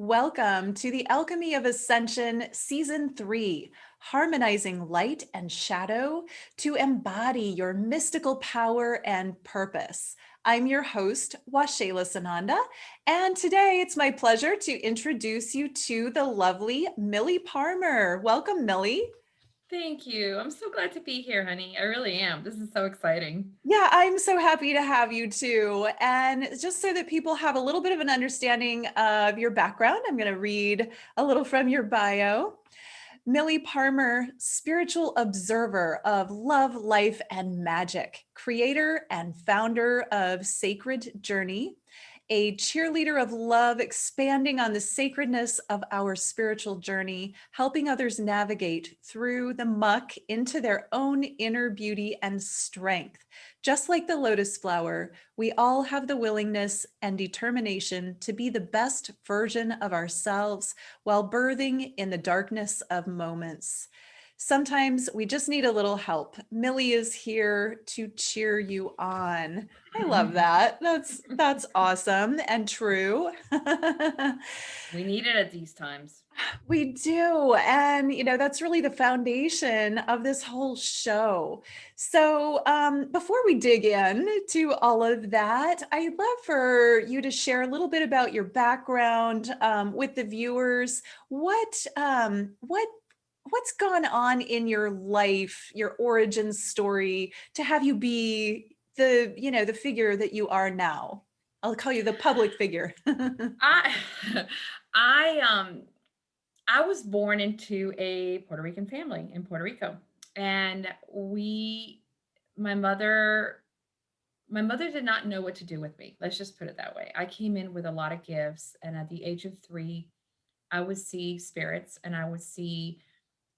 Welcome to the Alchemy of Ascension Season 3, harmonizing light and shadow to embody your mystical power and purpose. I'm your host, Washayla Sananda, and today it's my pleasure to introduce you to the lovely Millie Parmer. Welcome, Millie. Thank you. I'm so glad to be here, honey. I really am. This is so exciting. Yeah, I'm so happy to have you too. And just so that people have a little bit of an understanding of your background, I'm going to read a little from your bio. Millie Parmer, spiritual observer of love, life, and magic, creator and founder of Sacred Journey, a cheerleader of love, expanding on the sacredness of our spiritual journey, helping others navigate through the muck into their own inner beauty and strength. Just like the lotus flower, we all have the willingness and determination to be the best version of ourselves while birthing in the darkness of moments. Sometimes we just need a little help. Millie is here to cheer you on. I love that. That's awesome and true. We need it at these times. We do. And, that's really the foundation of this whole show. So, before we dig in to all of that, I'd love for you to share a little bit about your background with the viewers. What's gone on in your life, your origin story to have you be the figure that you are now? I'll call you the public figure. I I I was born into a Puerto Rican family in Puerto Rico. And we my mother my mother did not know what to do with me. Let's just put it that way. I came in with a lot of gifts, and at the age of 3, I would see spirits and I would see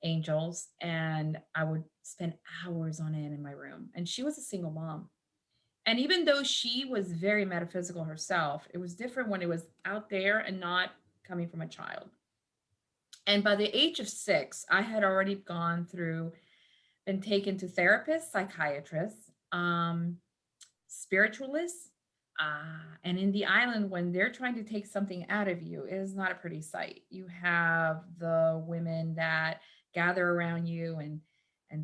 angels, and I would spend hours on end in my room. And she was a single mom. And even though she was very metaphysical herself, it was different when it was out there and not coming from a child. And by the age of 6, I had already gone through, been taken to therapists, psychiatrists, spiritualists. And in the island, when they're trying to take something out of you, it is not a pretty sight. You have the women that gather around you and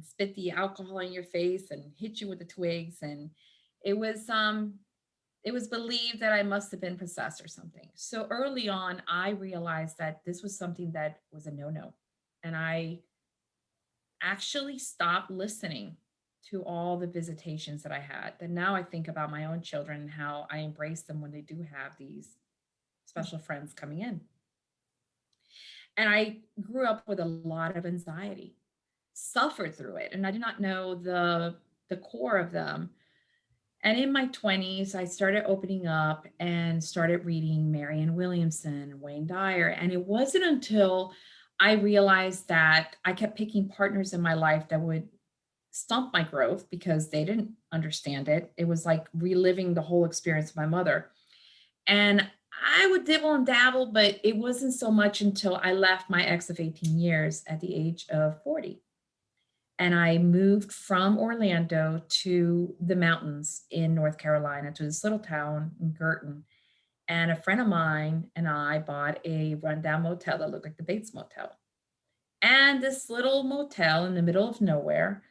spit the alcohol in your face and hit you with the twigs. And it was it was believed that I must have been possessed or something. So early on, I realized that this was something that was a no-no. And I actually stopped listening to all the visitations that I had. That now I think about my own children and how I embrace them when they do have these special friends coming in. And I grew up with a lot of anxiety, suffered through it, and I did not know the core of them. And in my 20s, I started opening up and started reading Marianne Williamson, Wayne Dyer. And it wasn't until I realized that I kept picking partners in my life that would stump my growth because they didn't understand it. It was like reliving the whole experience of my mother. And I would dibble and dabble, but it wasn't so much until I left my ex of 18 years at the age of 40. And I moved from Orlando to the mountains in North Carolina to this little town in Girton. And a friend of mine and I bought a rundown motel that looked like the Bates Motel. And this little motel in the middle of nowhere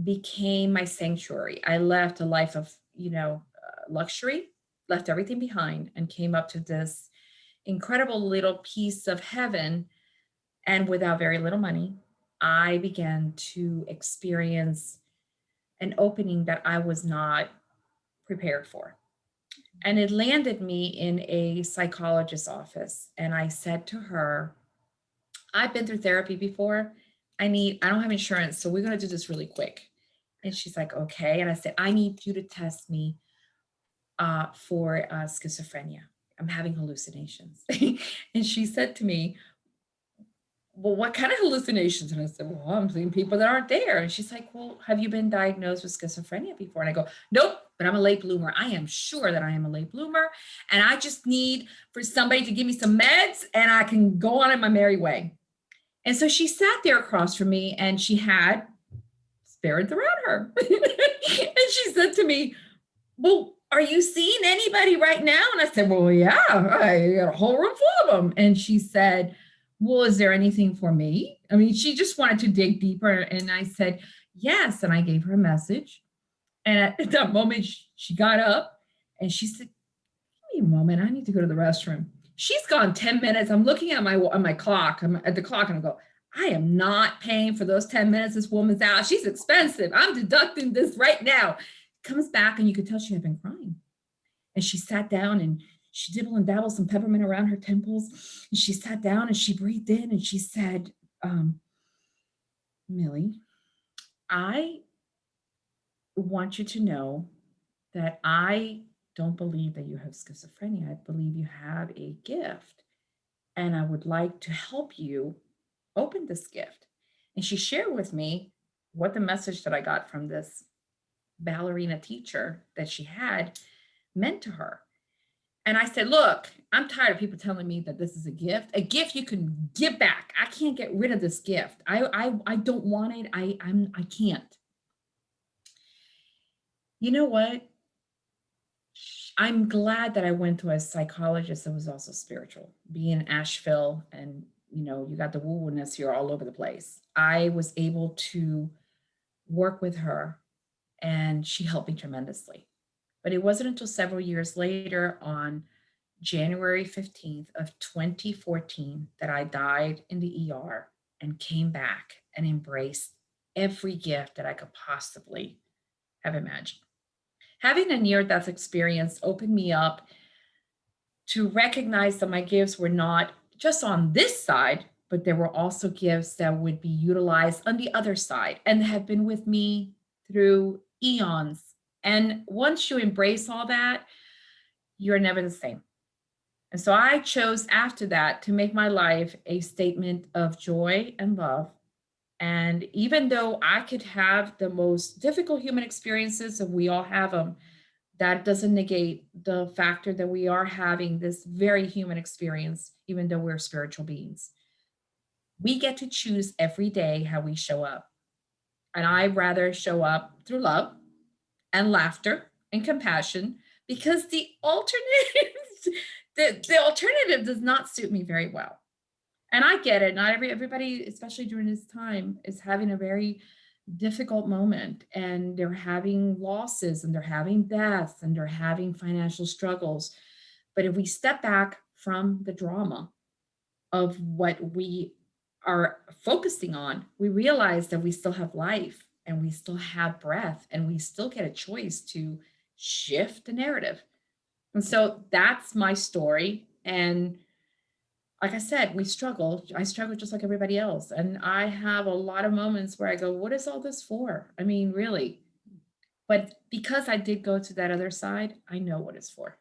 became my sanctuary. I left a life of, luxury, left everything behind, and came up to this incredible little piece of heaven. And without very little money, I began to experience an opening that I was not prepared for. And it landed me in a psychologist's office. And I said to her, I've been through therapy before. I don't have insurance, so we're going to do this really quick. And she's like, okay. And I said, I need you to test me for schizophrenia. I'm having hallucinations. And she said to me, well, what kind of hallucinations? And I said, well, I'm seeing people that aren't there. And she's like, well, have you been diagnosed with schizophrenia before? And I go, nope, but I'm a late bloomer. I am sure that I am a late bloomer. And I just need for somebody to give me some meds and I can go on in my merry way. And so she sat there across from me and she had spirits around her. And she said to me, well, are you seeing anybody right now? And I said, well, yeah, I got a whole room full of them. And she said, well, is there anything for me? I mean, she just wanted to dig deeper. And I said, yes. And I gave her a message. And at that moment, she got up and she said, give me a moment. I need to go to the restroom. She's gone 10 minutes. I'm looking at my clock. I'm at the clock and I go, I am not paying for those 10 minutes. This woman's out. She's expensive. I'm deducting this right now. Comes back and you could tell she had been crying. And she sat down and she dibbled and dabbled some peppermint around her temples. And she sat down and she breathed in and she said, Millie, I want you to know that I don't believe that you have schizophrenia. I believe you have a gift. And I would like to help you open this gift. And she shared with me what the message that I got from this ballerina teacher that she had meant to her. And I said, look, I'm tired of people telling me that this is a gift. A gift you can give back. I can't get rid of this gift. I don't want it. I can't. You know what? I'm glad that I went to a psychologist that was also spiritual. Being in Asheville and you got the woo-woo-ness here all over the place. I was able to work with her and she helped me tremendously. But it wasn't until several years later on January 15th of 2014 that I died in the ER and came back and embraced every gift that I could possibly have imagined. Having a near-death experience opened me up to recognize that my gifts were not just on this side, but there were also gifts that would be utilized on the other side and have been with me through eons. And once you embrace all that, you're never the same. And so I chose after that to make my life a statement of joy and love. And even though I could have the most difficult human experiences, and we all have them, that doesn't negate the factor that we are having this very human experience, even though we're spiritual beings. We get to choose every day how we show up. And I rather show up through love and laughter and compassion because the alternative, the alternative does not suit me very well. And I get it. Not everybody, especially during this time, is having a very difficult moment and they're having losses and they're having deaths and they're having financial struggles. But if we step back from the drama of what we are focusing on, we realize that we still have life and we still have breath and we still get a choice to shift the narrative. And so that's my story. And like I said, we struggle. I struggle just like everybody else. And I have a lot of moments where I go, what is all this for? I mean, really. But because I did go to that other side, I know what it's for.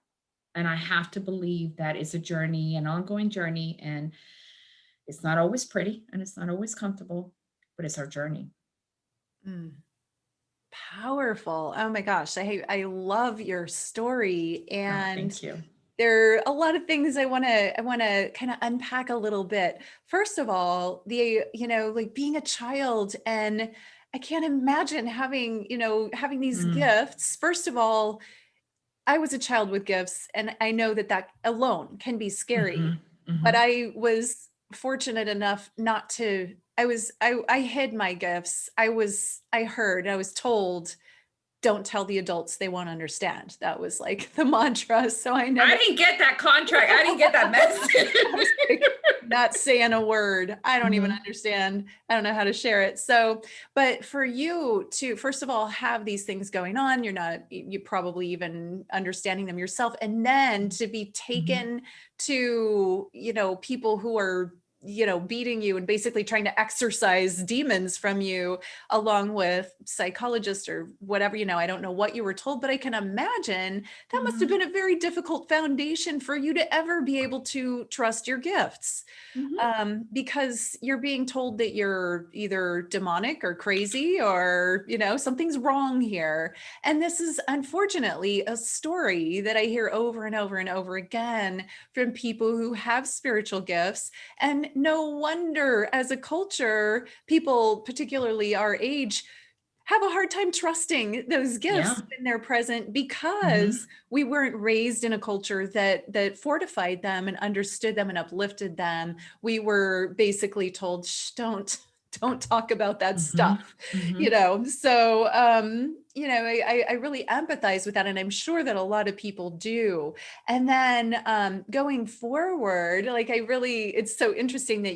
And I have to believe that it's a journey, an ongoing journey. And it's not always pretty and it's not always comfortable, but it's our journey. Mm, powerful. Oh my gosh. I love your story. Oh, And thank you. there are a lot of things I want to kind of unpack a little bit. First of all, like being a child, and I can't imagine having these Mm, gifts. First of all, I was a child with gifts, and I know that that alone can be scary. mhm, But mhm. I was fortunate enough not to. I hid my gifts. I was told, don't tell the adults, they won't understand. That was like the mantra. So I never I didn't get that contract. I didn't get that message. I was like, not saying a word. I don't even Mhm, understand. I don't know how to share it. So, but for you to, first of all, have these things going on, you probably even understanding them yourself. And then to be mhm, taken to, people who are, beating you and basically trying to exorcise demons from you, along with psychologists or whatever, I don't know what you were told, but I can imagine that must have mhm, been a very difficult foundation for you to ever be able to trust your gifts, mhm, because you're being told that you're either demonic or crazy or, something's wrong here. And this is unfortunately a story that I hear over and over and over again from people who have spiritual gifts. And no wonder, as a culture, people, particularly our age, have a hard time trusting those gifts Yeah. when they're present because Mhm. we weren't raised in a culture that fortified them and understood them and uplifted them. We were basically told, shh, don't talk about that Mhm. stuff, you Mhm. know. So you know, I really empathize with that, and I'm sure that a lot of people do. And then going forward, like I really, it's so interesting that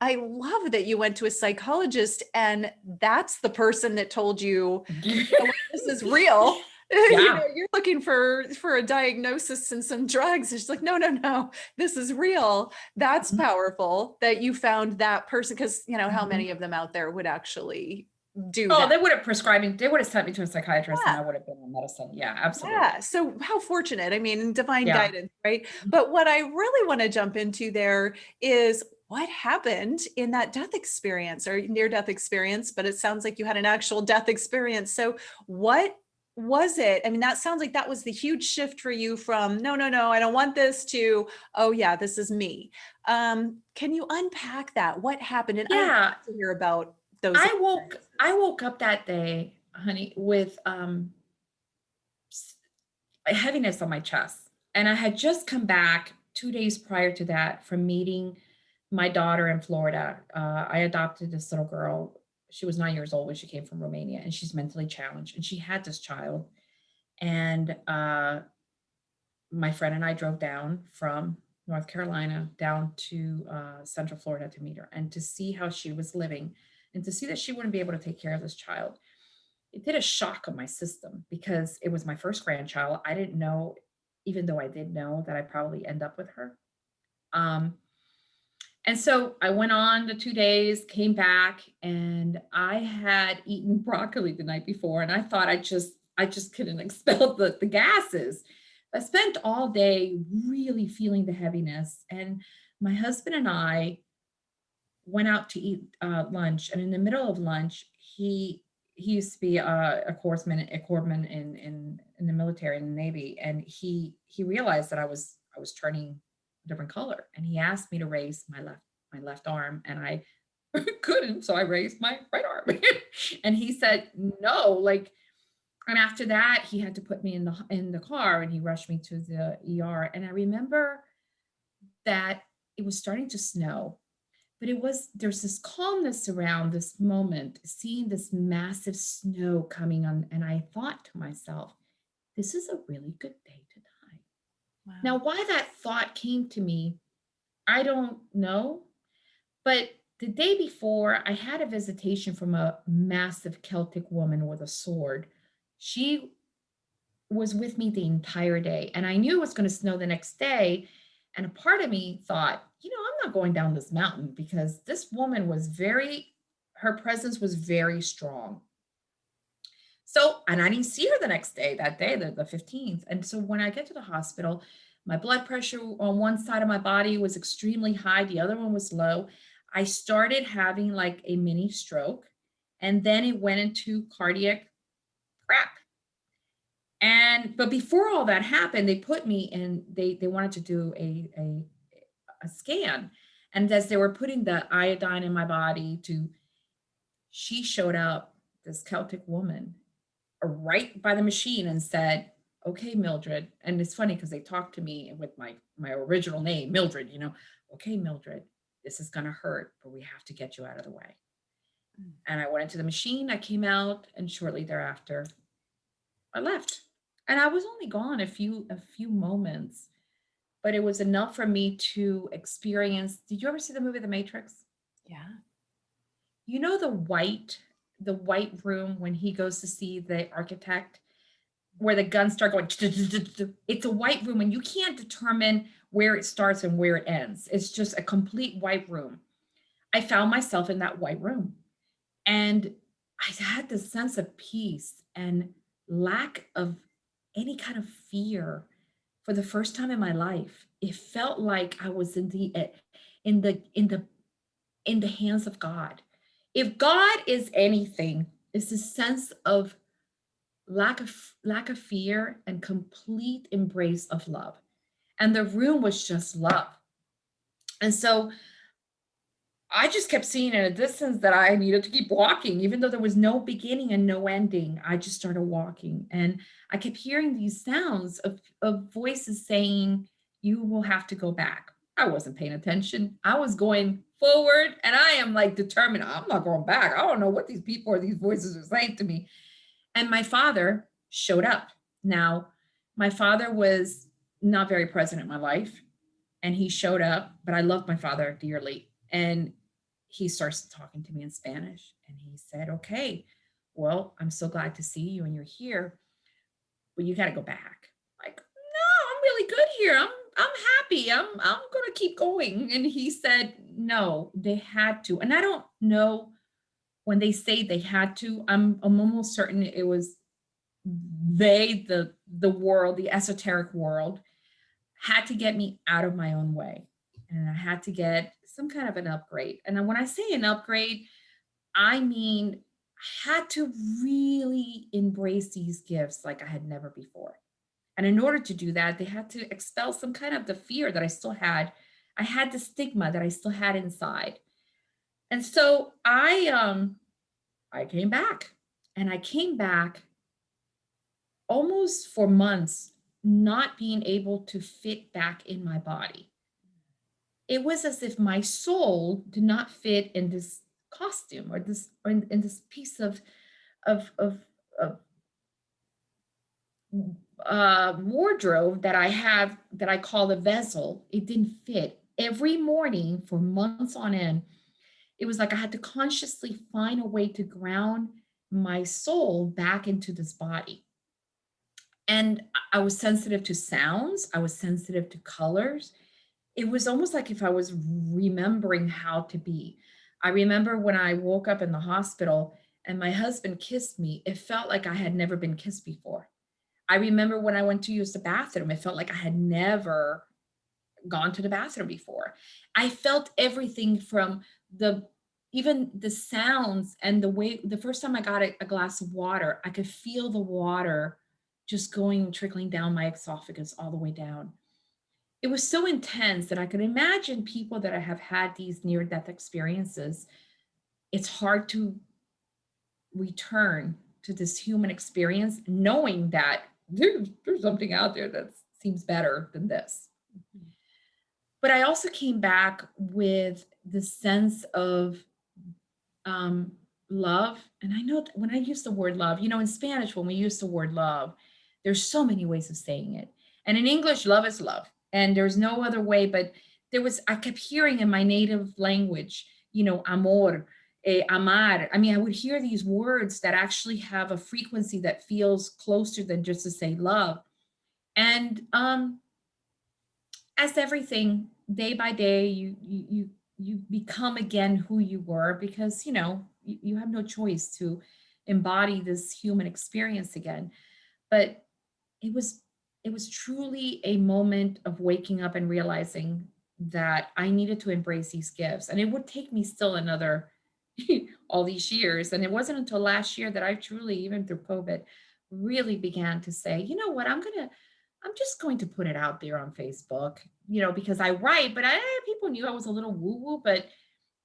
I love that you went to a psychologist and that's the person that told you, you know what, this is real. You know, Yeah. you're looking for a diagnosis and some drugs. It's like, no, no, no, this is real. That's Mhm. powerful that you found that person, because you know how Mhm. many of them out there would actually do Oh, that. they would have prescribed me, they would have sent me to a psychiatrist and Yeah. I would have been on medicine. Yeah, absolutely. Yeah. So how fortunate. I mean, divine Yeah. guidance, right? Mhm. But what I really want to jump into there is what happened in that death experience or near death experience, but it sounds like you had an actual death experience. So what was it? I mean, that sounds like that was the huge shift for you from no, no, no, I don't want this to, oh yeah, this is me. Can you unpack that? What happened? And I love Yeah. to hear about those I experiences. woke up that day, honey, with, s a heaviness on my chest, and I had just come back 2 days prior to that from meeting my daughter in Florida. I adopted this little girl. She was 9 years old when she came from Romania, and she's mentally challenged, and she had this child, and, my friend and I drove down from North Carolina down to, Central Florida to meet her and to see how she was living and to see that she wouldn't be able to take care of this child. It did a shock on my system because it was my first grandchild. I didn't know, even though I did know that I'd probably end up with her. Um, and so I went on the 2 days, came back, and I had eaten broccoli the night before, and I thought I just couldn't expel the gases. I spent all day really feeling the heaviness, and my husband and I went out to eat, lunch, and in the middle of lunch, he used to be a corpsman in the military, in the Navy, and he realized that I was turning a different color, and he asked me to raise my left arm, and I couldn't, so I raised my right arm. And he said, "No," like, and after that, he had to put me in the car, and he rushed me to the ER, and I remember that it was starting to snow, but there's this calmness around this moment, seeing this massive snow coming on, and I thought to myself, this is a really good day to die. Now, Wow. why that thought came to me, I don't know. But the day before, I had a visitation from a massive Celtic woman with a sword. She was with me the entire day, and I knew it was going to snow the next day. And a part of me thought, I'm not going down this mountain because this woman her presence was very strong. So, and I didn't see her the next day, that day, the 15th. And so when I get to the hospital, my blood pressure on one side of my body was extremely high, the other one was low. I started having like a mini stroke, and then it went into cardiac crap. And but before all that happened, they put me in, they wanted to do a scan. And as they were putting the iodine in my body she showed up, this Celtic woman, right by the machine and said, "Okay, Mildred." And it's funny because they talked to me with my original name, Mildred, "Okay, Mildred, this is gonna hurt, but we have to get you out of the way." Mm. And I went into the machine, I came out, and shortly thereafter, I left. And I was only gone a few moments, but it was enough for me to experience. Did you ever see the movie The Matrix? Yeah. You know the white room when he goes to see the architect where the guns start going. It's a white room and you can't determine where it starts and where it ends. It's just a complete white room. I found myself in that white room, and I had this sense of peace and lack of any kind of fear for the first time in my life. It felt like I was in the hands of God. If God is anything, it's a sense of lack of fear and complete embrace of love. And the room was just love. And so I just kept seeing in a distance that I needed to keep walking, even though there was no beginning and no ending. I just started walking, and I kept hearing these sounds of voices saying, "You will have to go back." I wasn't paying attention. I was going forward, and I am like determined. I'm not going back. I don't know what these people or these voices are saying to me. And my father showed up. Now, my father was not very present in my life, and he showed up, but I loved my father dearly. And he starts talking to me in Spanish, and he said, "Okay, well, I'm so glad to see you and you're here, but you got to go back." Like, "No, I'm really good here. I'm happy. I'm going to keep going." And he said, "No, they had to." And I don't know, when they say they had to, I'm almost certain it was they, the world, the esoteric world, had to get me out of my own way. And I had to get some kind of an upgrade. And when I say an upgrade, I mean, I had to really embrace these gifts like I had never before. And in order to do that, they had to expel some kind of the fear that I still had. I had the stigma that I still had inside. And so I came back. And I came back almost for months, not being able to fit back in my body. It was as if my soul did not fit in this costume, or this, or in this piece of of of wardrobe that I have, that I call a vessel. It didn't fit. Every morning for months on end, it was like I had to consciously find a way to ground my soul back into this body. And I was sensitive to sounds, I was sensitive to colors. It was almost like if I was remembering how to be. I remember when I woke up in the hospital and my husband kissed me, it felt like I had never been kissed before. I remember when I went to use the bathroom, it felt like I had never gone to the bathroom before. I felt everything from the, even the sounds and the way, the first time I got a glass of water, I could feel the water just going, trickling down my esophagus all the way down. It was so intense that I could imagine people that have had these near death experiences. It's hard to return to this human experience knowing that there's something out there that seems better than this. Mhm. But I also came back with the sense of um, love. And I know that when I use the word love, in Spanish, when we use the word love, there's so many ways of saying it. And in English, love is love. And there's no other way. But I kept hearing in my native language, amor, amar. I mean, I would hear these words that actually have a frequency that feels closer than just to say love. And as everything, day by day, you become again who you were, because you have no choice to embody this human experience again. But it was it was truly a moment of waking up and realizing that I needed to embrace these gifts, and it would take me still another all these years. And it wasn't until last year that I truly, even through COVID, really began to say, you know what, I'm just going to put it out there on Facebook, because I write, but people knew I was a little woo woo, but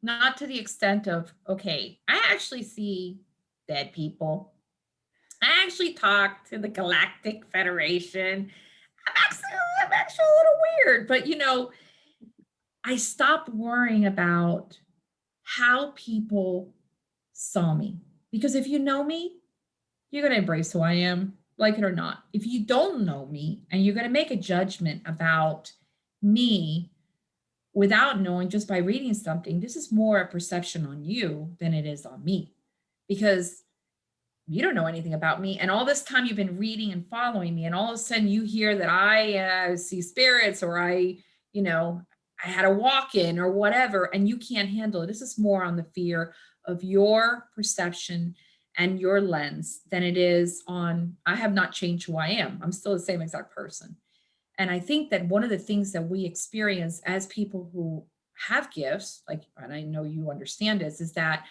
not to the extent of, okay, I actually see dead people. I actually talk to the Galactic Federation. I'm actually a little weird, but I stopped worrying about how people saw me. Because if you know me, you're going to embrace who I am, like it or not. If you don't know me and you're going to make a judgment about me without knowing, just by reading something, this is more a perception on you than it is on me. Because you don't know anything about me. And all this time you've been reading and following me, and all of a sudden you hear that I see spirits, or you know, I had a walk in or whatever, and you can't handle it. This is more on the fear of your perception and your lens than it is on, I have not changed who I am. I'm still the same exact person. And I think that one of the things that we experience as people who have gifts, like, and I know you understand this, is that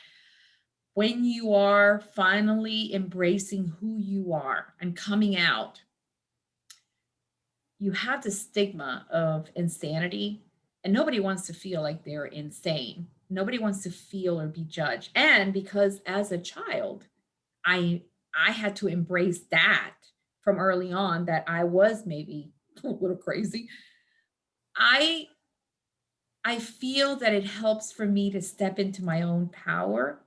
when you are finally embracing who you are and coming out, you have the stigma of insanity, and nobody wants to feel like they're insane. Nobody wants to feel or be judged. And because as a child, I I had to embrace that from early on, that I was maybe a little crazy. I I feel that it helps for me to step into my own power.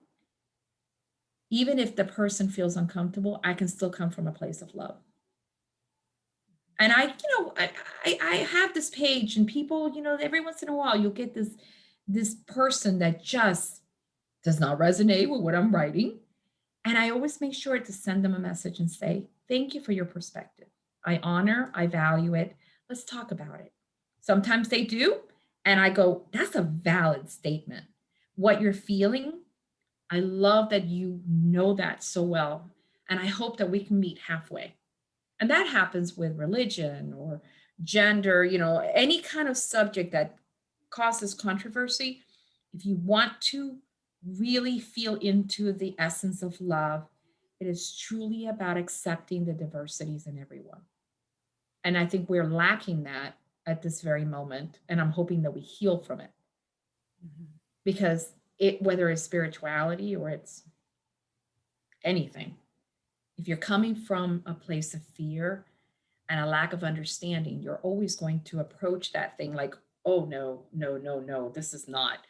Even if the person feels uncomfortable, I can still come from a place of love. And I have this page, and people, every once in a while you'll get this person that just does not resonate with what I'm writing. And I always make sure to send them a message and say, thank you for your perspective. I value it. Let's talk about it. Sometimes they do. And I go, that's a valid statement. What you're feeling, I love that you know that so well. And I hope that we can meet halfway. And that happens with religion or gender, any kind of subject that causes controversy. If you want to really feel into the essence of love, it is truly about accepting the diversities in everyone. And I think we're lacking that at this very moment. And I'm hoping that we heal from it, Mhm. because whether it's spirituality or it's anything, if you're coming from a place of fear and a lack of understanding, you're always going to approach that thing like, oh, no, no, no, no, this is not.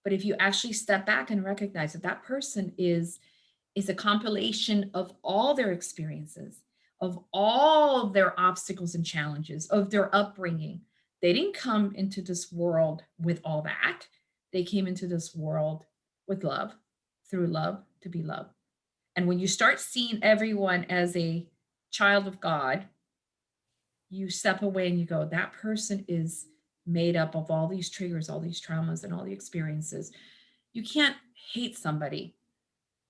But if you actually step back and recognize that that person is a compilation of all their experiences, of all their obstacles and challenges, of their upbringing. They didn't come into this world with all that. They came into this world with love, through love to be loved. And when you start seeing everyone as a child of God, you step away and you go, that person is made up of all these triggers, all these traumas, and all the experiences. You can't hate somebody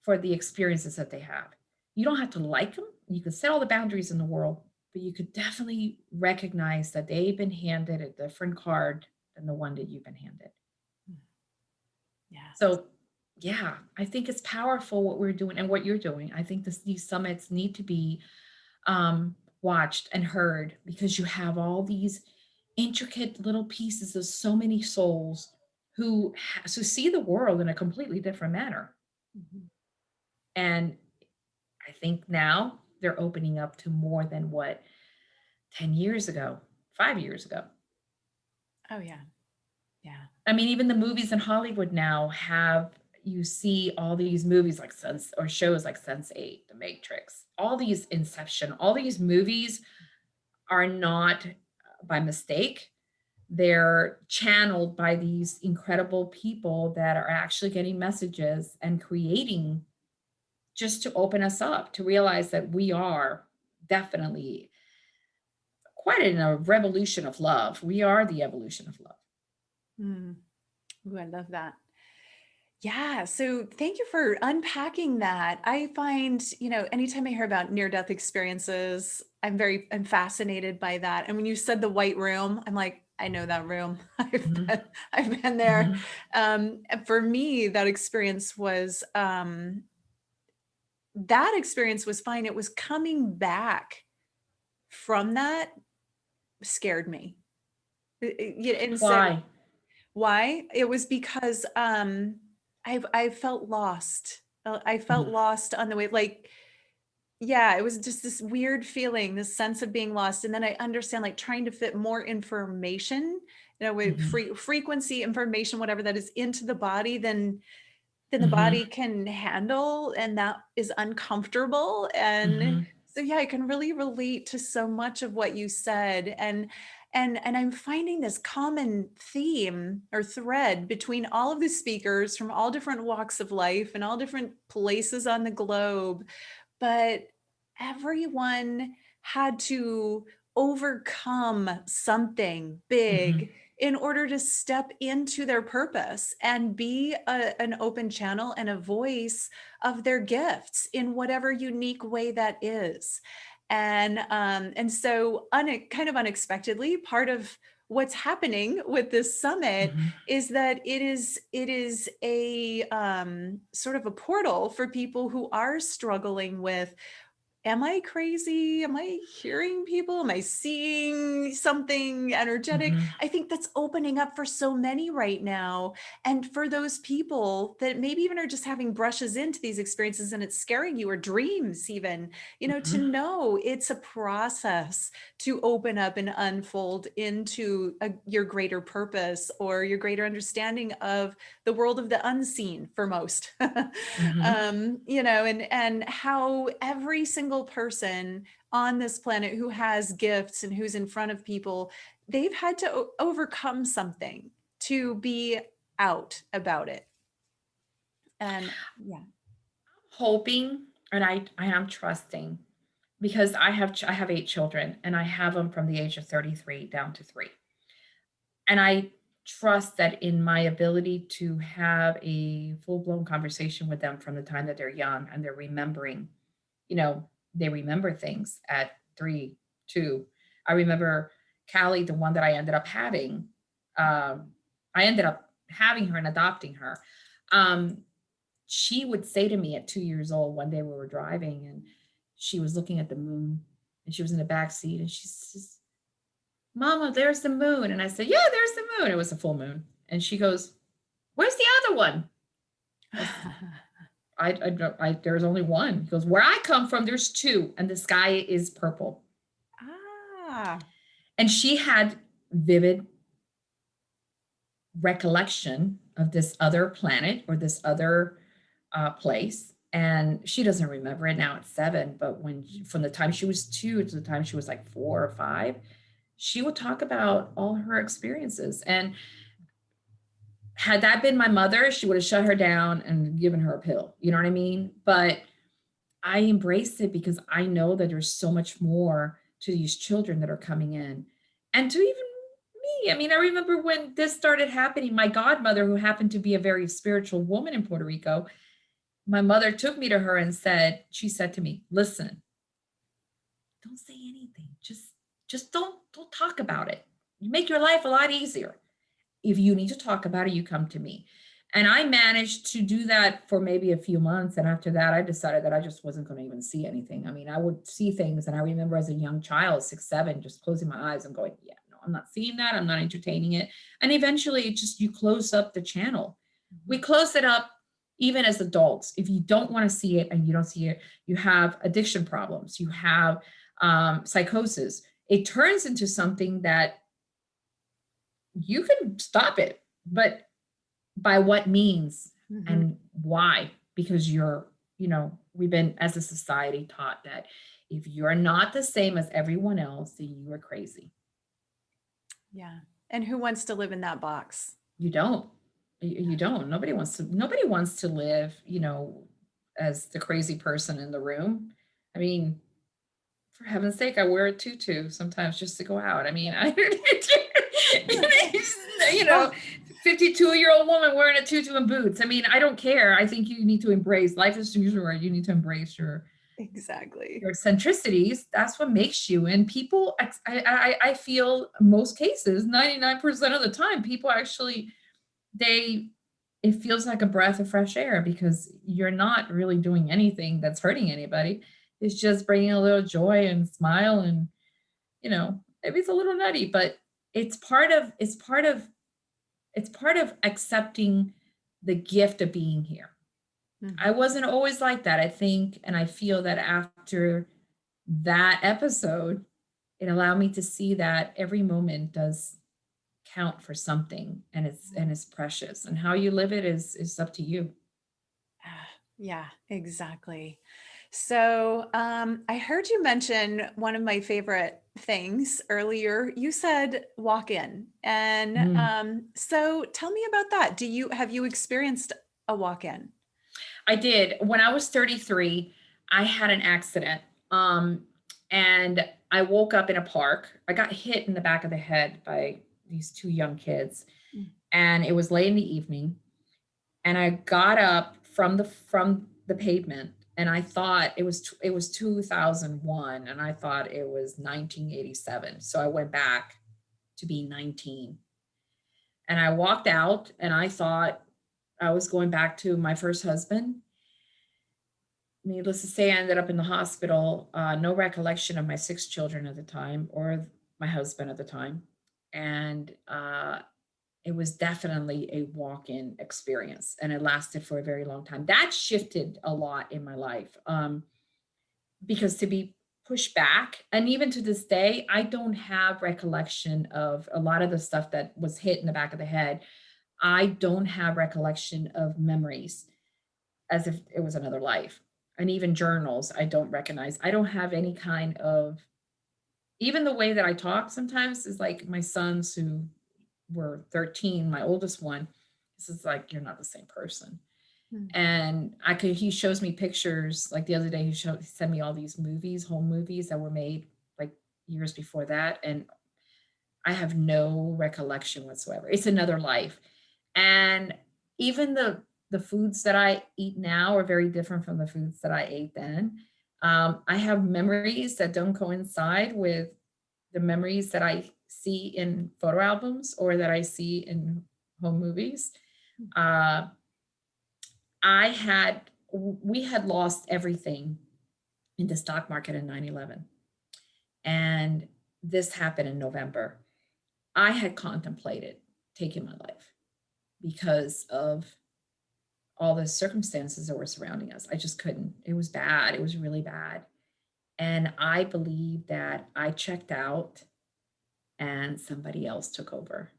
for the experiences that they have. You don't have to like them. You can set all the boundaries in the world, but you could definitely recognize that they've been handed a different card than the one that you've been handed. Yes. So, yeah, I think it's powerful what we're doing and what you're doing. I think these summits need to be watched and heard, because you have all these intricate little pieces of so many souls who see the world in a completely different manner. Mhm. And I think now they're opening up to more than what 10 years ago, 5 years ago. Oh yeah. Yeah. I mean, even the movies in Hollywood now have, you see all these movies like Sense, or shows like Sense8, The Matrix, all these Inception, all these movies are not by mistake. They're channeled by these incredible people that are actually getting messages and creating, just to open us up to realize that we are definitely quite in a revolution of love. We are the evolution of love. Mm. Ooh, I love that. Yeah. So thank you for unpacking that. I find, anytime I hear about near death experiences, I'm fascinated by that. And when you said the white room, I'm like, I know that room. Mhm, I've been there. mhm, And for me, that experience was fine. It was coming back from that scared me. Yeah, and so why? why? It was because, I felt lost. I felt Mhm, lost on the way, like, yeah, it was just this weird feeling, this sense of being lost, and then I understand, like, trying to fit more information, with mhm, frequency, information, whatever that is, into the body than the mhm, body can handle, and that is uncomfortable, and mhm, so, yeah, I can really relate to so much of what you said, and I'm finding this common theme or thread between all of the speakers from all different walks of life and all different places on the globe, but everyone had to overcome something mhm, big in order to step into their purpose and be an open channel and a voice of their gifts in whatever unique way that is. And so kind of unexpectedly, part of what's happening with this summit mhm, is that it is a sort of a portal for people who are struggling with am I crazy? Am I hearing people? Am I seeing something energetic? Mhm, I think that's opening up for so many right now. And for those people that maybe even are just having brushes into these experiences and it's scaring you, or dreams, even, to mhm, know it's a process to open up and unfold into your greater purpose or your greater understanding of the world of the unseen for most. mhm. And how every single person on this planet who has gifts and who's in front of people, they've had to overcome something to be out about it. And yeah. Hoping, and I am trusting, because I have 8 children, and I have them from the age of 33 down to 3. And I trust that in my ability to have a full-blown conversation with them from the time that they're young and they're remembering, you know, they remember things at 3, 2. I remember Callie, the one that I ended up having, I ended up having her and adopting her. Um, she would say to me at 2 years old, one day we were driving and she was looking at the moon and she was in the back seat and she says, "Mama, there's the moon." And I said, "Yeah, there's the moon." It was a full moon. And she goes, "Where's the other one?" I said, there's only one. He goes, "Where I come from, there's two, and the sky is purple." Ah. And she had vivid recollection of this other planet or this other place. And she doesn't remember it now at 7, but from the time she was 2 to the time she was like 4 or 5, she would talk about all her experiences. And had that been my mother, she would have shut her down and given her a pill. You know what I mean? But I embraced it because I know that there's so much more to these children that are coming in. And to even me. I mean, I remember when this started happening, my godmother, who happened to be a very spiritual woman in Puerto Rico, my mother took me to her and she said to me, "Listen, don't say anything. Just don't talk about it. You make your life a lot easier. If you need to talk about it, you come to me." And I managed to do that for maybe a few months. And after that, I decided that I just wasn't going to even see anything. I mean, I would see things. And I remember as a young child, 6, 7, just closing my eyes and going, "Yeah, no, I'm not seeing that. I'm not entertaining it." And eventually you close up the channel. We Mhm. close it up even as adults. If you don't want to see it and you don't see it, you have addiction problems, you have psychosis. It turns into something that you can stop it, but by what means Mhm. and why? Because we've been as a society taught that if you're not the same as everyone else, then you are crazy. Yeah. And who wants to live in that box? You don't. You don't. Nobody wants to live, as the crazy person in the room. I mean, for heaven's sake, I wear a tutu sometimes just to go out. I mean, you know, Well, 52-year-old woman wearing a tutu and boots. I mean, I don't care. I think you need to embrace life is usual. You need to embrace exactly. your eccentricities. That's what makes you. And people, I feel most cases, 99% of the time, people actually they it feels like a breath of fresh air because you're not really doing anything that's hurting anybody. It's just bringing a little joy and smile and maybe it's a little nutty, but it's part of accepting the gift of being here. I Mhm. wasn't always like that. I think and I feel that after that episode, it allowed me to see that every moment does count for something and it's precious and how you live it is up to you. Ah, yeah, exactly. So, I heard you mention one of my favorite things earlier. You said walk in. And Mm. so tell me about that. Have you experienced a walk in? I did. When I was 33, I had an accident. And I woke up in a park. I got hit in the back of the head by these two young kids. Mm. And it was late in the evening. And I got up from the pavement and I thought it was 2001 and I thought it was 1987. So I went back to be 19. And I walked out and I thought I was going back to my first husband. needless to say, I ended up in the hospital. No recollection of my 6 children at the time or my husband at the time. And it was definitely a walk-in experience, and it lasted for a very long time. That shifted a lot in my life, because to be pushed back, and even to this day, I don't have recollection of a lot of the stuff that was hit in the back of the head. I don't have recollection of memories as if it was another life. And even journals, I don't recognize. I don't have any kind of, even the way that I talk sometimes is like my sons who were 13, my oldest one, this is like, you're not the same person. Mm. And he shows me pictures. Like the other day, he sent me all these movies, home movies that were made like years before that. And I have no recollection whatsoever. It's another life. And even the foods that I eat now are very different from the foods that I ate then. I have memories that don't coincide with the memories that I see in photo albums or that I see in home movies. Uh, we had lost everything in the stock market in 9/11, and this happened in November. I had contemplated taking my life because of all the circumstances that were surrounding us. I just couldn't. It was bad. It was really bad. And I believe that I checked out and somebody else took over.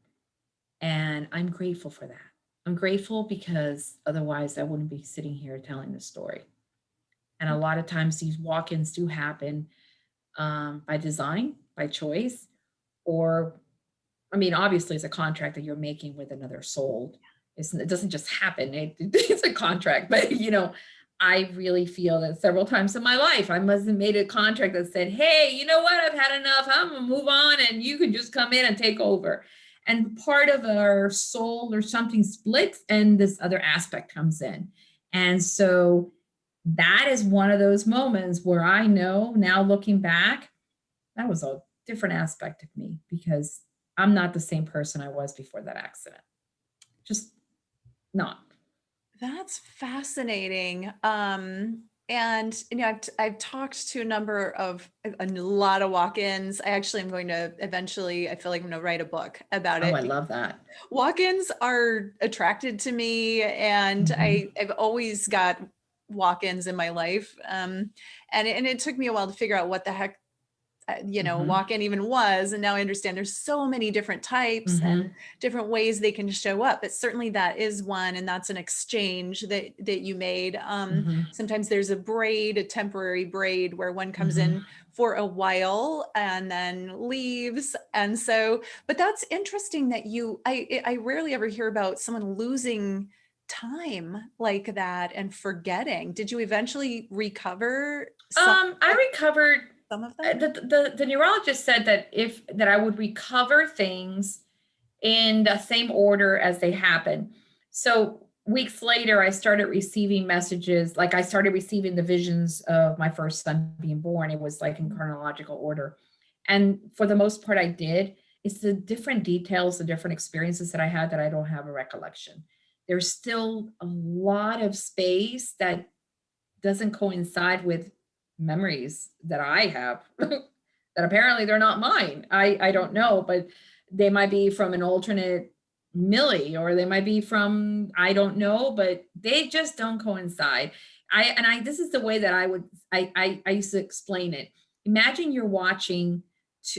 And I'm grateful for that. I'm grateful because otherwise I wouldn't be sitting here telling this story. And a lot of times these walk ins do happen by design, by choice, or I mean, obviously, it's a contract that you're making with another soul. It doesn't just happen. It's a contract, but I really feel that several times in my life, I must have made a contract that said, "Hey, you know what? I've had enough. I'm gonna move on, and you can just come in and take over." And part of our soul or something splits, and this other aspect comes in, and so that is one of those moments where I know now, looking back, that was a different aspect of me because I'm not the same person I was before that accident. Just not. That's fascinating. And I've talked to a number of a lot of walk-ins. I actually am going to eventually, I feel like I'm going to write a book about Oh, it. I love that. Walk-ins are attracted to me, and Mhm. I've always got walk-ins in my life. And it took me a while to figure out what the heck Mhm. walk-in even was. And now I understand there's so many different types and Mhm. different ways they can show up. But certainly that is one, and that's an exchange that you made. Mhm. Sometimes there's a temporary braid where one comes Mhm. in for a while and then leaves. And so, but that's interesting that I rarely ever hear about someone losing time like that and forgetting. Did you eventually recover I recovered. some of them? The neurologist said that I would recover things in the same order as they happen. So weeks later, I started receiving messages. Like I started receiving the visions of my first son being born. It was like in chronological order. And for the most part, I did. It's the different details, the different experiences that I had that I don't have a recollection. There's still a lot of space that doesn't coincide with memories that I have that apparently they're not mine. I don't know, but they might be from an alternate Millie or they might be from I don't know, but they just don't coincide. I this is the way that I used to explain it. Imagine you're watching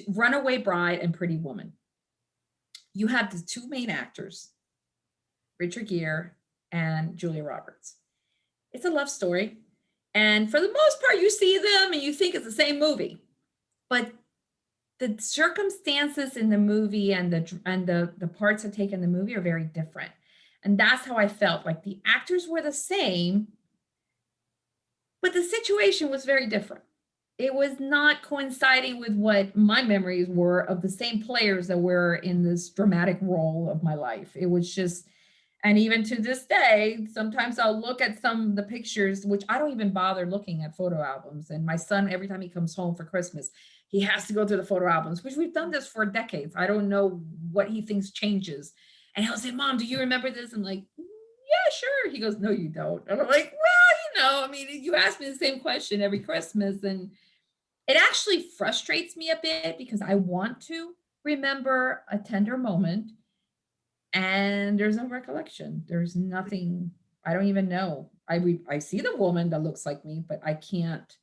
Runaway Bride and Pretty Woman. You have the two main actors, Richard Gere and Julia Roberts. It's a love story. And for the most part, you see them and you think it's the same movie. But the circumstances in the movie and the parts that take in the movie are very different. And that's how I felt. Like the actors were the same, but the situation was very different. It was not coinciding with what my memories were of the same players that were in this dramatic role of my life. It was just, and even to this day, sometimes I'll look at some of the pictures, which I don't even bother looking at photo albums. And my son, every time he comes home for Christmas, he has to go through the photo albums, which we've done this for decades. I don't know what he thinks changes. And he'll say, "Mom, do you remember this?" I'm like, "Yeah, sure." He goes, "No, you don't." And I'm like, "Well, I mean, you ask me the same question every Christmas, and it actually frustrates me a bit because I want to remember a tender moment and there's no recollection. There's nothing. I don't even know. I see the woman that looks like me, but I can't.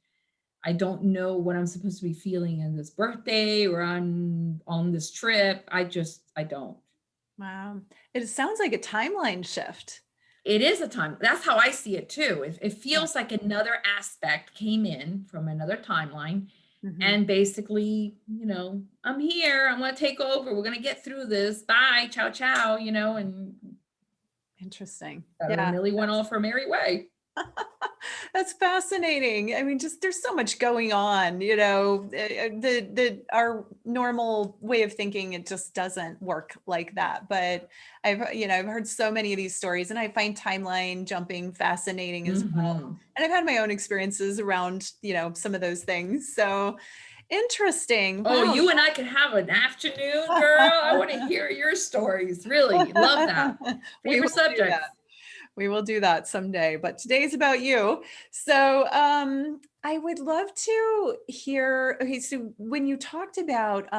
I don't know what I'm supposed to be feeling in this birthday or on this trip. I don't. Wow. It sounds like a timeline shift. It is a time. That's how I see it too. It Yeah. feels like another aspect came in from another timeline Mhm. and basically, I'm here. I'm going to take over. We're going to get through this. Bye. Ciao, ciao, and Interesting. Yeah. Millie went off her merry way. That's fascinating. I mean, just there's so much going on, you know, the our normal way of thinking, it just doesn't work like that. But I've heard so many of these stories and I find timeline jumping fascinating as well. Hmm. And I've had my own experiences around, some of those things. So interesting. Oh, Wow. you and I could have an afternoon, girl. I want to hear your stories. Really love that. We Favorite will do that. subjects. We will do that someday, but today's about you. So, I would love to hear. Okay, so when you talked about,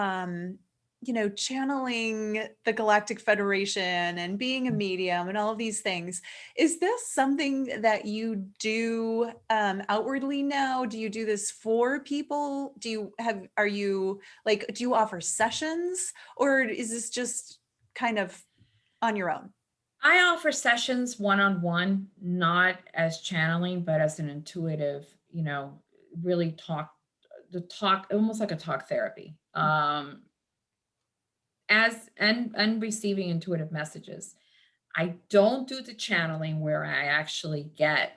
channeling the Galactic Federation and being a medium and all of these things, is this something that you do outwardly now? Do you do this for people? Are you like, do you offer sessions or is this just kind of on your own? I offer sessions one on one, not as channeling, but as an intuitive, really talk, almost like a talk therapy. As and receiving intuitive messages. I don't do the channeling where I actually get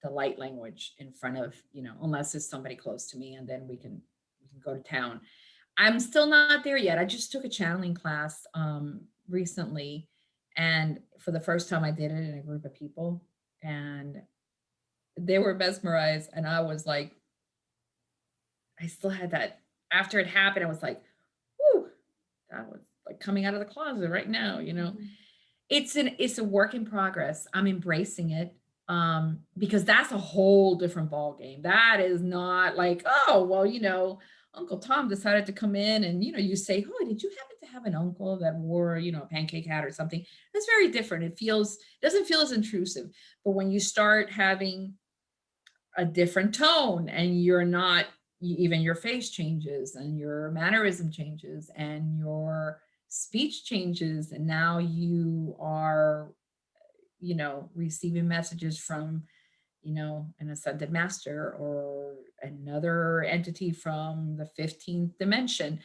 the light language in front of, unless it's somebody close to me and then we can go to town. I'm still not there yet. I just took a channeling class recently, and for the first time I did it in a group of people, and they were mesmerized, and I was like, I still had that. After it happened, I was like, whoo, that was like coming out of the closet right now. Mhm. It's a work in progress. I'm embracing it, because that's a whole different ball game. That is not like, oh, well, Uncle Tom decided to come in and, you say, oh, did you happen to have an uncle that wore, a pancake hat or something? That's very different. Doesn't feel as intrusive. But when you start having a different tone and you're not, even your face changes and your mannerism changes and your speech changes, and now you are, receiving messages from, an ascended master or another entity from the 15th dimension.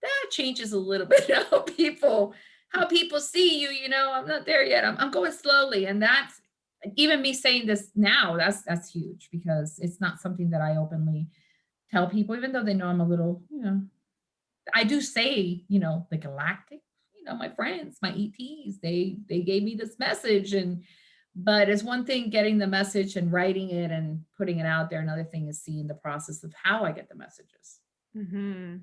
That changes a little bit how people see you. I'm not there yet. I'm going slowly, and that's, even me saying this now, that's huge because it's not something that I openly tell people, even though they know I'm a little, I do say, the galactic, my friends, my ETs, they gave me this message, but it's one thing getting the message and writing it and putting it out there. Another thing is seeing the process of how I get the messages. Mhm.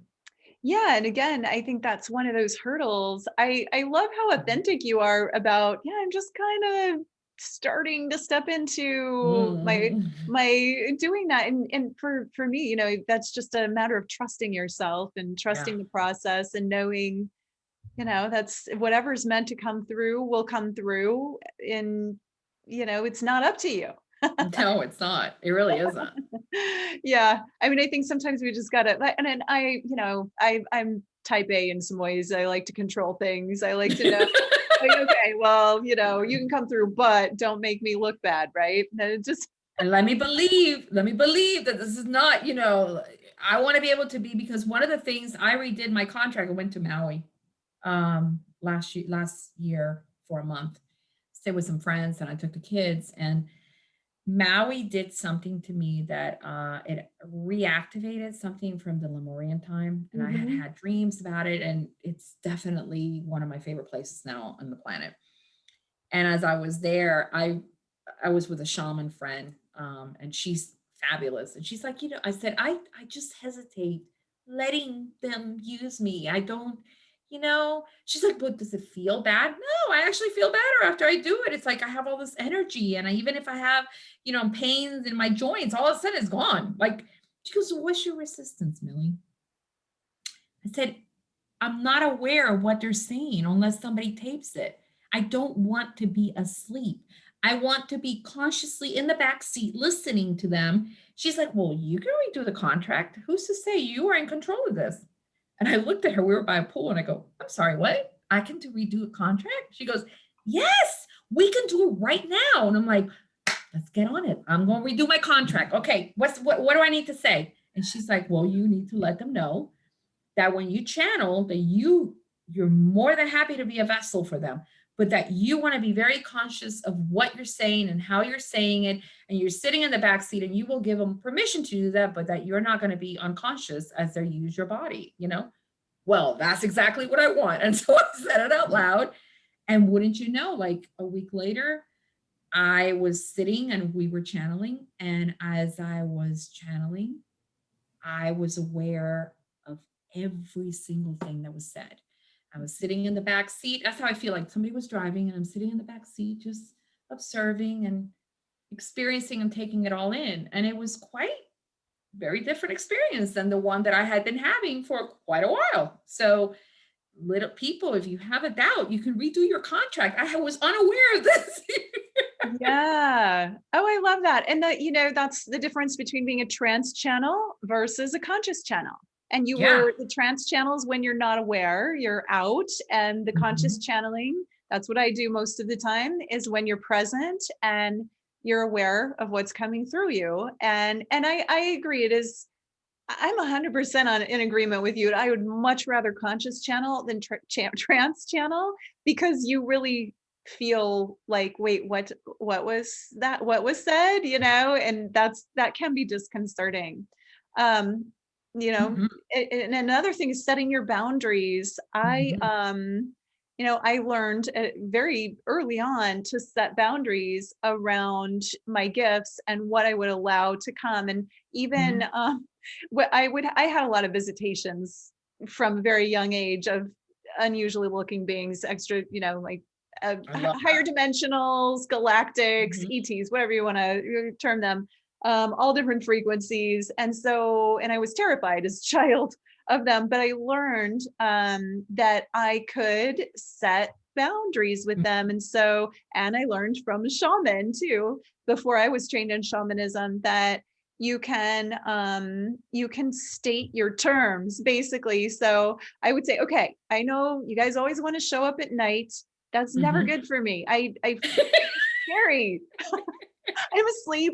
Yeah, and again, I think that's one of those hurdles. I love how Mhm. authentic you are about, yeah, I'm just kind of starting to step into my Mhm. my doing that. And for me, that's just a matter of trusting yourself and Yeah. trusting the process and knowing, that's whatever's meant to come through will come through. And, it's not up to you. No, it's not. It really isn't. Yeah. I mean, I think sometimes we just gotta and then I'm type A in some ways. I like to control things. I like to know, like, okay, well, you can come through, but don't make me look bad, right? And it just And let me believe that this is not, I want to be able to be, because one of the things I redid my contract, I went to Maui last year for a month, stayed with some friends, and I took the kids, and Maui did something to me that it reactivated something from the Lemurian time, and I had Mhm. had dreams about it, and it's definitely one of my favorite places now on the planet. And as I was there, I was with a shaman friend, and she's fabulous. And she's like, I said, I just hesitate letting them use me. I don't, she's like, but does it feel bad? No, I actually feel better after I do it. It's like I have all this energy. And even if I have, pains in my joints, all of a sudden it's gone. Like, she goes, "So what's your resistance, Millie?" I said, "I'm not aware of what they're saying unless somebody tapes it. I don't want to be asleep. I want to be consciously in the back seat listening to them." She's like, "Well, you can redo the contract. Who's to say you are in control of this?" And I looked at her. We were by a pool, and I go, "I'm sorry, what? I can redo a contract?" She goes, "Yes, we can do it right now." And I'm like, "Let's get on it. I'm going to redo my contract. Okay, what do I need to say?" And she's like, "Well, you need to let them know that when you channel, that you're more than happy to be a vessel for them, but that you want to be very conscious of what you're saying and how you're saying it, and you're sitting in the back seat, and you will give them permission to do that, but that you're not going to be unconscious as they use your body. Well, that's exactly what I want. And so I said it out loud. And wouldn't you know, like a week later, I was sitting and we were channeling. And as I was channeling, I was aware of every single thing that was said. I was sitting in the back seat. That's how I feel, like somebody was driving and I'm sitting in the back seat, just observing and experiencing and taking it all in. And it was quite very different experience than the one that I had been having for quite a while. So, little people, if you have a doubt, you can redo your contract. I was unaware of this. Yeah. Oh, I love that. And that, that's the difference between being a trance channel versus a conscious channel. And Yeah. the trance channels when you're not aware, you're out, and the conscious Mhm. channeling, that's what I do most of the time, is when you're present and you're aware of what's coming through you. And I agree. I'm 100% in agreement with you. I would much rather conscious channel than trance channel, because you really feel like, wait, what was that? What was said? And that can be disconcerting. Um, you know, Mhm. and another thing is setting your boundaries. Mhm. I learned very early on to set boundaries around my gifts and what I would allow to come. And even Mhm. I had a lot of visitations from a very young age of unusually looking beings, extra, like I love higher that. dimensionals, galactics, Mhm. ETs, whatever you want to term them, all different frequencies. And I was terrified as a child of them, but I learned that I could set boundaries with them. And I learned from a shaman too, before I was trained in shamanism, that you can state your terms basically. So I would say, okay, I know you guys always want to show up at night. That's never Mhm. good for me. I scary. I'm asleep,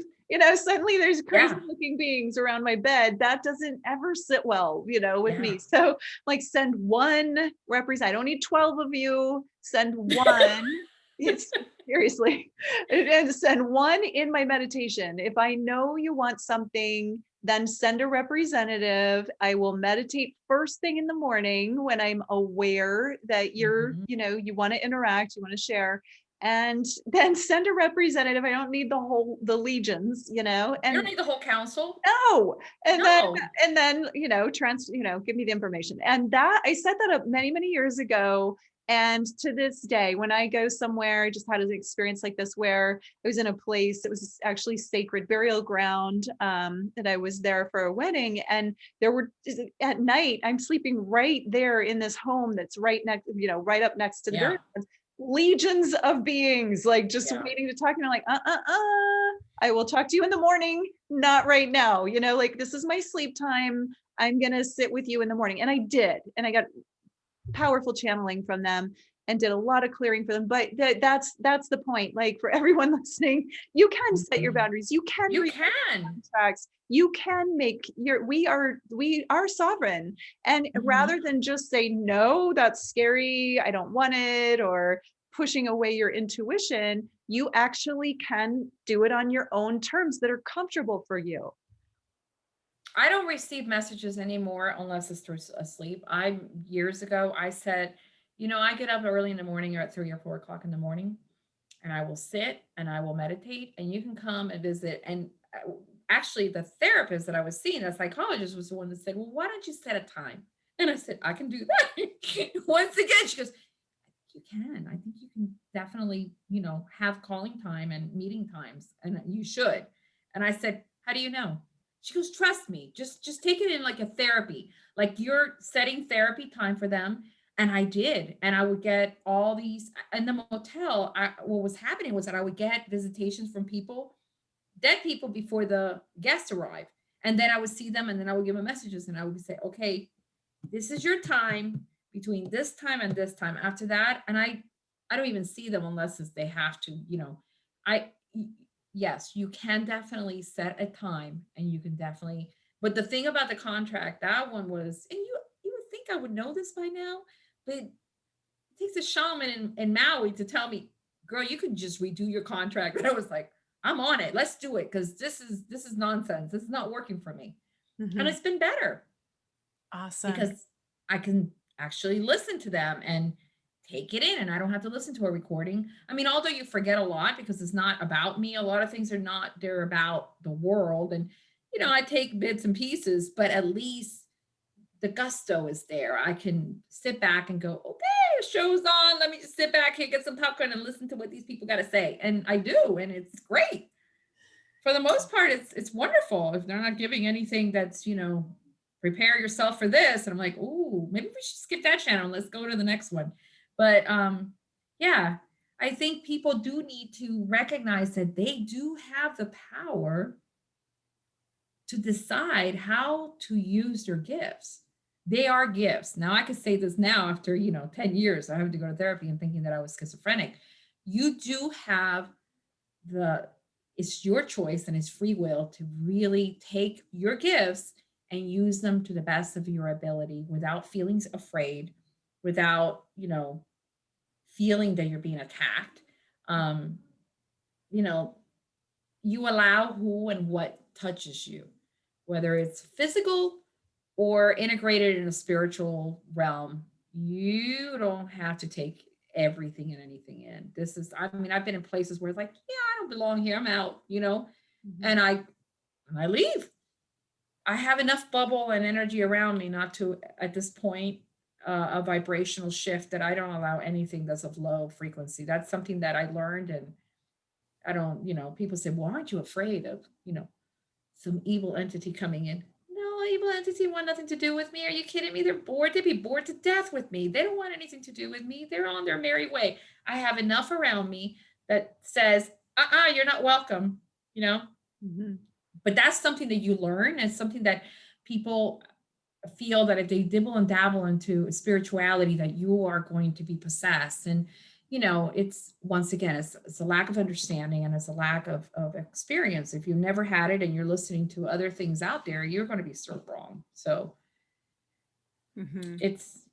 suddenly there's crazy Yeah. looking beings around my bed. That doesn't ever sit well, with Yeah. me. So, like, send one representative. I don't need 12 of you. Send one. It's seriously, and send one in my meditation. If I know you want something, then send a representative. I will meditate first thing in the morning when I'm aware that Mhm. you want to interact, you want to share, and then send a representative. I don't need the legions, You don't and need the whole council. no, and then No. give me the information. And that I set that up many, many years ago. And to this day, when I go somewhere, I just had an experience like this where I was in a place, it was actually sacred burial ground, that I was there for a wedding. And there were, at night, I'm sleeping right there in this home that's right next, right up next to the burial Yeah. ground, legions of beings, like, just Yeah. waiting to talk to me. I'm like, I will talk to you in the morning, not right now. Like, this is my sleep time. I'm going to sit with you in the morning. And I did. And I got powerful channeling from them and did a lot of clearing for them. But that's the point. Like, for everyone listening, you can set your Mhm. boundaries. You can You read can. contracts. You can make we are sovereign. And Mhm. rather than just say, no, that's scary, I don't want it, or pushing away your intuition, you actually can do it on your own terms that are comfortable for you. I don't receive messages anymore unless it's through asleep. I Years ago, I said, I get up early in the morning or at 3 or 4 o'clock in the morning, and I will sit and I will meditate, and you can come and visit. And actually, the therapist that I was seeing, the psychologist, was the one that said, "Well, why don't you set a time? And I said, I can do that. Once again, she goes, you can. I think you can definitely, have calling time and meeting times, and you should. And I said, how do you know? She goes, trust me. Just take it in like a therapy. Like you're setting therapy time for them. And I did. And I would get all these in the motel. What was happening was that I would get visitations from people, dead people before the guests arrive. And then I would see them and then I would give them messages and I would say, okay, this is your time between this time and this time. After that, and I don't even see them unless it's they have to, I yes, you can definitely set a time and you can definitely, but the thing about the contract, that one was, and you would think I would know this by now, but it takes a shaman in Maui to tell me, girl, you could just redo your contract. And I was like, I'm on it. Let's do it because this is nonsense. This is not working for me. And Mhm. it's been better Awesome. because I can actually listen to them and take it in and I don't have to listen to a recording. I mean, although you forget a lot because it's not about me, a lot of things are not, they're about the world. And, I take bits and pieces, but at least the gusto is there. I can sit back and go, okay, the show's on. Let me just sit back here, get some popcorn and listen to what these people got to say. And I do, and it's great. For the most part, it's wonderful. If they're not giving anything that's, prepare yourself for this. And I'm like, ooh, maybe we should skip that channel. Let's go to the next one. But yeah, I think people do need to recognize that they do have the power to decide how to use their gifts. They are gifts. Now I could say this now after, 10 years, I having to go to therapy and thinking that I was schizophrenic. You do have the it's your choice and it's free will to really take your gifts and use them to the best of your ability without feeling afraid, without, feeling that you're being attacked. Um, you know, you allow who and what touches you, whether it's physical or integrated in a spiritual realm. You don't have to take everything and anything in. This is, I mean, I've been in places where it's like, yeah, I don't belong here. I'm out, Mhm. and I leave. I have enough bubble and energy around me not to, at this point, a vibrational shift that I don't allow anything that's of low frequency. That's something that I learned. And I don't, people say, well, aren't you afraid of, some evil entity coming in? No, evil entity want nothing to do with me. Are you kidding me? They're bored. They'd be bored to death with me. They don't want anything to do with me. They're on their merry way. I have enough around me that says, you're not welcome, you know? Mhm. But that's something that you learn and something that people feel that if they dibble and dabble into spirituality, that you are going to be possessed. And, it's once again, it's a lack of understanding and it's a lack of experience. If you've never had it and you're listening to other things out there, you're going to be served wrong. So Mhm. it's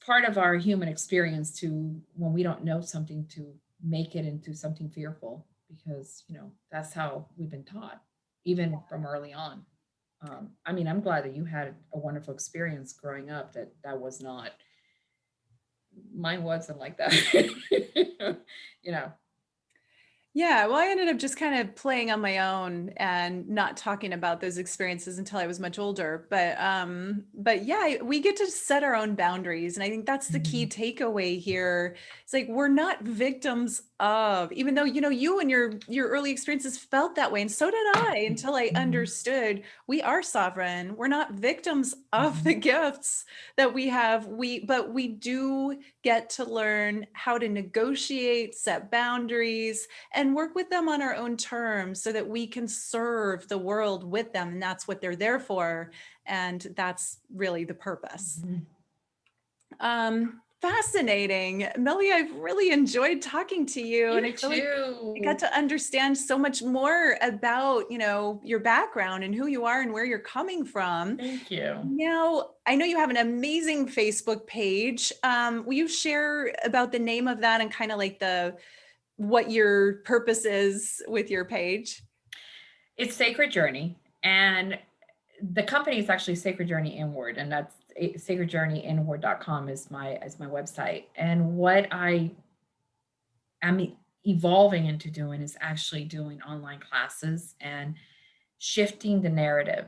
part of our human experience to, when we don't know something, to make it into something fearful, because that's how we've been taught even from early on. I mean, I'm glad that you had a wonderful experience growing up. That was not, mine wasn't like that. you know. Yeah, well, I ended up just kind of playing on my own and not talking about those experiences until I was much older. But yeah, we get to set our own boundaries. And I think that's the key Mhm. takeaway here. It's like we're not victims of, even though, you and your early experiences felt that way. And so did I until I Mhm. understood we are sovereign. We're not victims of the Mhm. gifts that we have. But we do get to learn how to negotiate, set boundaries, and work with them on our own terms so that we can serve the world with them. And that's what they're there for. And that's really the purpose. Mhm. Fascinating. Millie, I've really enjoyed talking to you. And You I feel like I got too. to understand so much more about, your background and who you are and where you're coming from. Thank you. Now, I know you have an amazing Facebook page. Will you share about the name of that and kind of like what your purpose is with your page? It's Sacred Journey, and the company is actually Sacred Journey Inward, and that's sacredjourneyinward.com is my website. And what I am evolving into doing is actually doing online classes and shifting the narrative,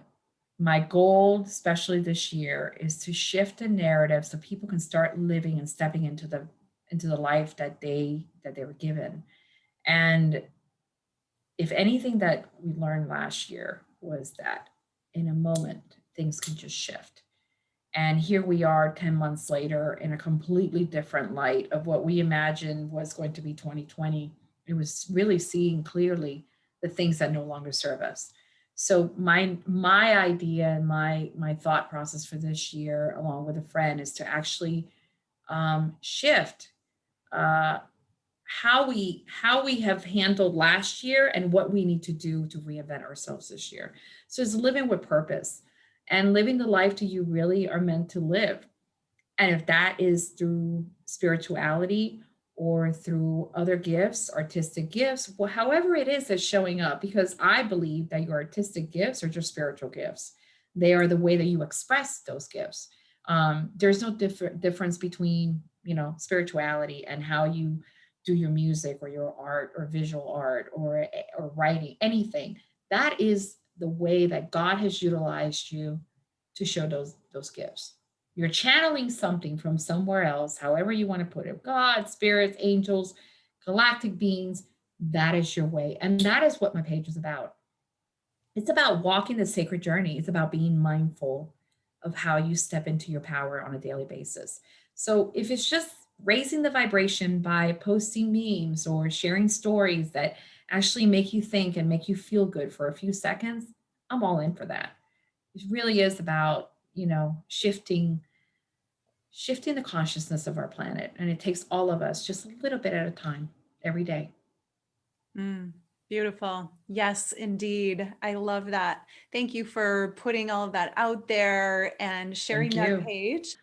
My goal, especially this year, is to shift the narrative so people can start living and stepping into the life that they were given. And if anything that we learned last year was that in a moment things can just shift. And here we are 10 months later in a completely different light of what we imagined was going to be 2020. It was really seeing clearly the things that no longer serve us. So my idea and my thought process for this year, along with a friend, is to actually shift uh, how we have handled last year and what we need to do to reinvent ourselves this year. So it's living with purpose and living the life that you really are meant to live. And if that is through spirituality or through other gifts, artistic gifts, well, however it is that's showing up, because I believe that your artistic gifts are just spiritual gifts. They are the way that you express those gifts. There's no difference between, spirituality and how you do your music or your art or visual art or writing, anything. That is the way that God has utilized you to show those gifts. You're channeling something from somewhere else, however you want to put it, God, spirits, angels, galactic beings. That is your way. And that is what my page is about. It's about walking the sacred journey. It's about being mindful of how you step into your power on a daily basis. So if it's just raising the vibration by posting memes or sharing stories that actually make you think and make you feel good for a few seconds, I'm all in for that. It really is about, shifting the consciousness of our planet. And it takes all of us just a little bit at a time every day. Mm, beautiful. Yes, indeed. I love that. Thank you for putting all of that out there and sharing Thank that you. page.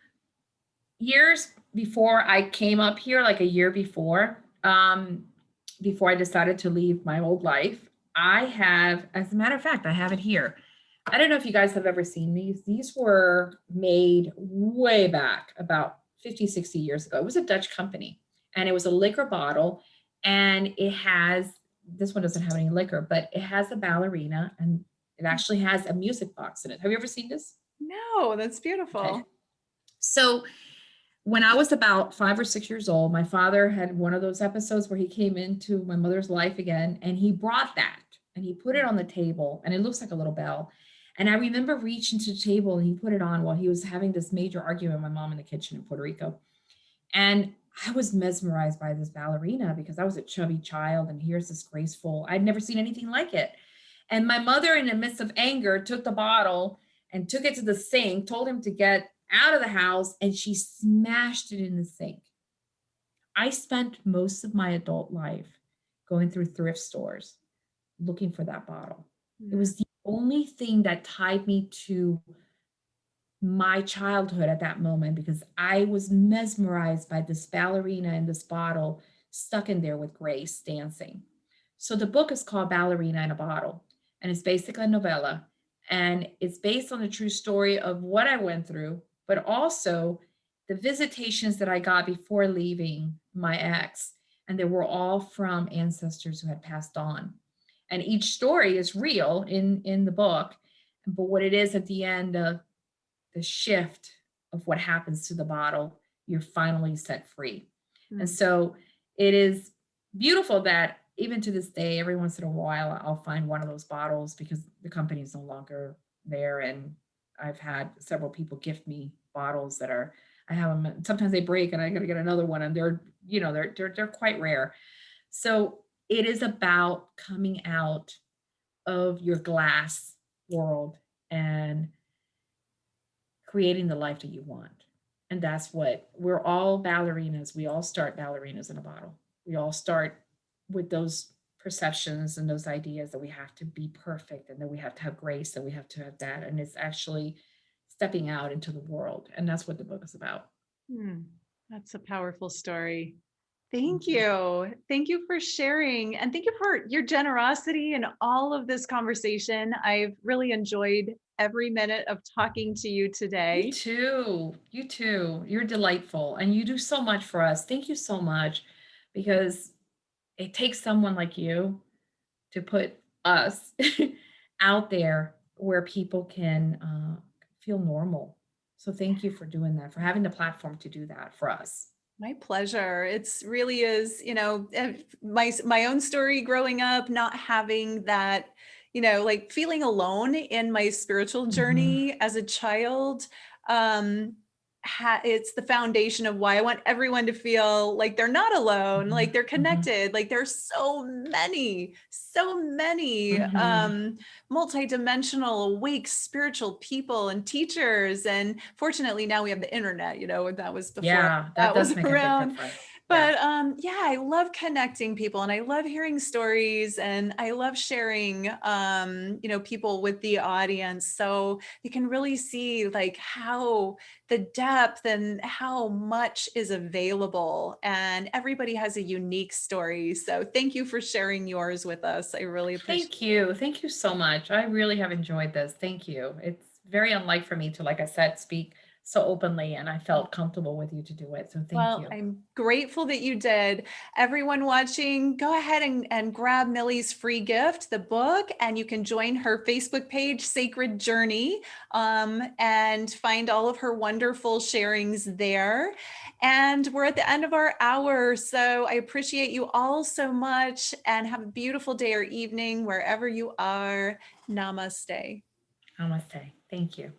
Years before I came up here, like a year before I decided to leave my old life, I have, as a matter of fact, I have it here. I don't know if you guys have ever seen these. These were made way back about 50, 60 years ago. It was a Dutch company and it was a liquor bottle. And this one doesn't have any liquor, but it has a ballerina and it actually has a music box in it. Have you ever seen this? No, that's Okay. beautiful. So when I was about 5 or 6 years old, my father had one of those episodes where he came into my mother's life again and he brought that and he put it on the table and it looks like a little bell. And I remember reaching to the table and he put it on while he was having this major argument with my mom in the kitchen in Puerto Rico. And I was mesmerized by this ballerina because I was a chubby child and here's this graceful, I'd never seen anything like it. And my mother, in the midst of anger, took the bottle and took it to the sink, told him to get out of the house, and she smashed it in the sink. I spent most of my adult life going through thrift stores looking for that bottle. It Mm, was the only thing that tied me to my childhood at that moment because I was mesmerized by this ballerina in this bottle stuck in there with Grace dancing. So the book is called Ballerina in a Bottle, and it's basically a novella. And it's based on the true story of what I went through, but also the visitations that I got before leaving my ex. And they were all from ancestors who had passed on. And each story is real in the book. But what it is at the end of the shift of what happens to the bottle, you're finally set free. And mm. so it is beautiful that even to this day, every once in a while, I'll find one of those bottles because the company is no longer there. And I've had several people gift me bottles that are, I have them, sometimes they break and I got to get another one and they're quite rare. So it is about coming out of your glass world and creating the life that you want. And that's what we're all ballerinas. We all start ballerinas in a bottle. We all start with those perceptions and those ideas that we have to be perfect and that we have to have grace and we have to have that. And it's actually stepping out into the world. And that's what the book is about. Hmm, that's a powerful story. Thank Thank you. you. Thank you for sharing. And thank you for your generosity and all of this conversation. I've really enjoyed every minute of talking to you You today. too. You too. You're delightful and you do so much for us. Thank you so much because it takes someone like you to put us out there where people can feel normal. So thank you for doing that, for having the platform to do that for us. My pleasure. It's really is, my own story growing up, not having that, like feeling alone in my spiritual Hmm. journey as a child. Um, it's the foundation of why I want everyone to feel like they're not alone, Hmm. like they're Hmm. connected. Like there's so many Hmm. multidimensional, awake, spiritual people and teachers. And fortunately, now we have the internet, and that was before Yeah, that that was does make a big around. difference. Yeah. But yeah, I love connecting people and I love hearing stories and I love sharing people with the audience so they can really see like how the depth and how much is available, and everybody has a unique story. So thank you for sharing yours with us. I really appreciate Thank you. Thank you so much. I really have enjoyed this. Thank you. It's very unlike for me to, like I said, speak so openly, and I it. felt comfortable with you to do it. So thank Well, you. I'm grateful that you did. Everyone watching, go ahead and grab Millie's free gift, the book, and you can join her Facebook page, Sacred Journey, and find all of her wonderful sharings there. And we're at the end of our hour. So I appreciate you all so much and have a beautiful day or evening wherever you are. Namaste. Namaste. Thank you.